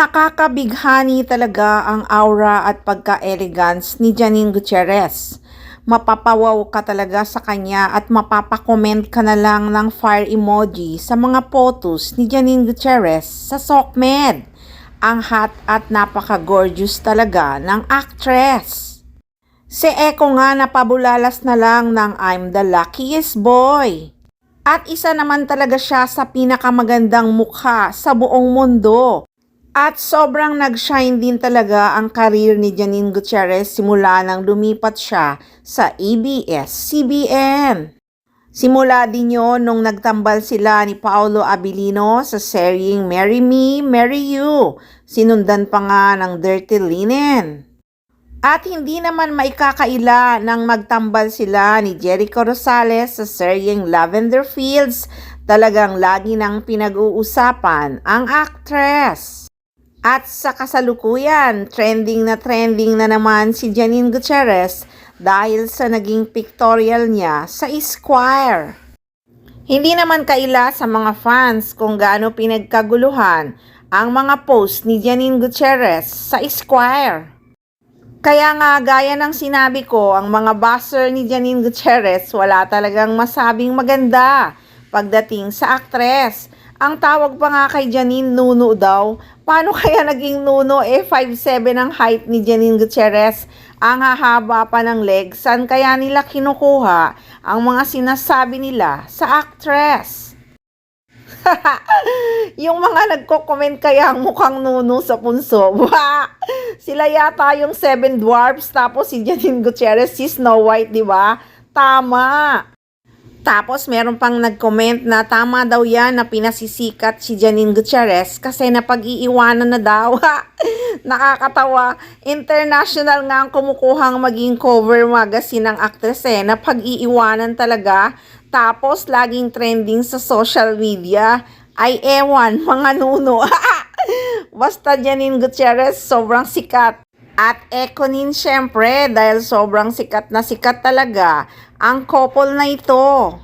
Nakakabighani talaga ang aura at pagka-elegance ni Janine Gutierrez. Mapapawaw ka talaga sa kanya at mapapakomment ka na lang ng fire emoji sa mga photos ni Janine Gutierrez sa SOCMED. Ang hot at napaka-gorgeous talaga ng actress. Si Eko nga napabulalas na lang ng I'm the luckiest boy. At isa naman talaga siya sa pinakamagandang mukha sa buong mundo. At sobrang nag-shine din talaga ang career ni Janine Gutierrez simula nang lumipat siya sa ABS-CBN. Simula din yon nung nagtambal sila ni Paolo Abilino sa seryeng Marry Me, Marry You. Sinundan pa nga ng Dirty Linen. At hindi naman maikakaila nang magtambal sila ni Jericho Rosales sa seryeng Lavender Fields. Talagang lagi nang pinag-uusapan ang actress. At sa kasalukuyan, trending na naman si Janine Gutierrez dahil sa naging pictorial niya sa Esquire. Hindi naman kaila sa mga fans kung gaano pinagkaguluhan ang mga post ni Janine Gutierrez sa Esquire. Kaya nga gaya ng sinabi ko, ang mga buzzer ni Janine Gutierrez wala talagang masabing maganda pagdating sa actress. Ang tawag pa nga kay Janine, Nuno daw. Paano kaya naging Nuno? 5'7" ang height ni Janine Gutierrez. Ang hahaba pa ng legs. Saan kaya nila kinukuha ang mga sinasabi nila sa actress? Yung mga nagko-comment kaya ang mukhang Nuno sa punso. Sila yata yung 7 dwarfs. Tapos si Janine Gutierrez, si Snow White, di ba? Tama. Tapos meron pang nag-comment na tama daw yan na pinasisikat si Janine Gutierrez kasi napag-iiwanan na daw. Nakakatawa. International nga ang kumukuhang maging cover magazine ng actress napag-iiwanan talaga. Tapos laging trending sa social media. Ay ewan, mga nuno. Basta Janine Gutierrez, sobrang sikat. At Ekonin syempre dahil sobrang sikat na sikat talaga ang couple na ito.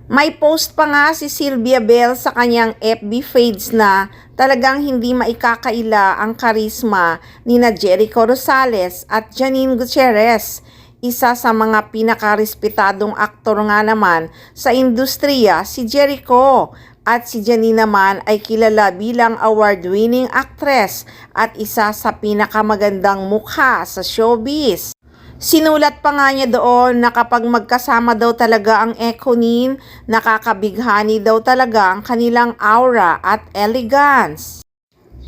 May post pa nga si Sylvia Bell sa kanyang FB page na talagang hindi maikakaila ang karisma ni na Jericho Rosales at Janine Gutierrez. Isa sa mga pinakarespetadong aktor nga naman sa industriya si Jericho. At si Janine naman ay kilala bilang award-winning actress at isa sa pinakamagandang mukha sa showbiz. Sinulat pa nga niya doon na kapag magkasama daw talaga ang Ekonin, nakakabighani daw talaga ang kanilang aura at elegance.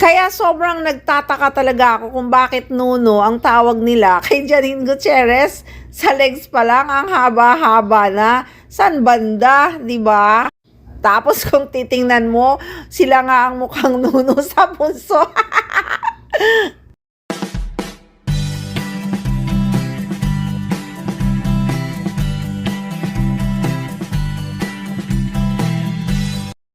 Kaya sobrang nagtataka talaga ako kung bakit Nuno ang tawag nila kay Janine Gutierrez. Sa legs pa lang ang haba-haba na. San banda, di ba? Tapos kung titingnan mo, sila nga ang mukhang Nuno sa punso.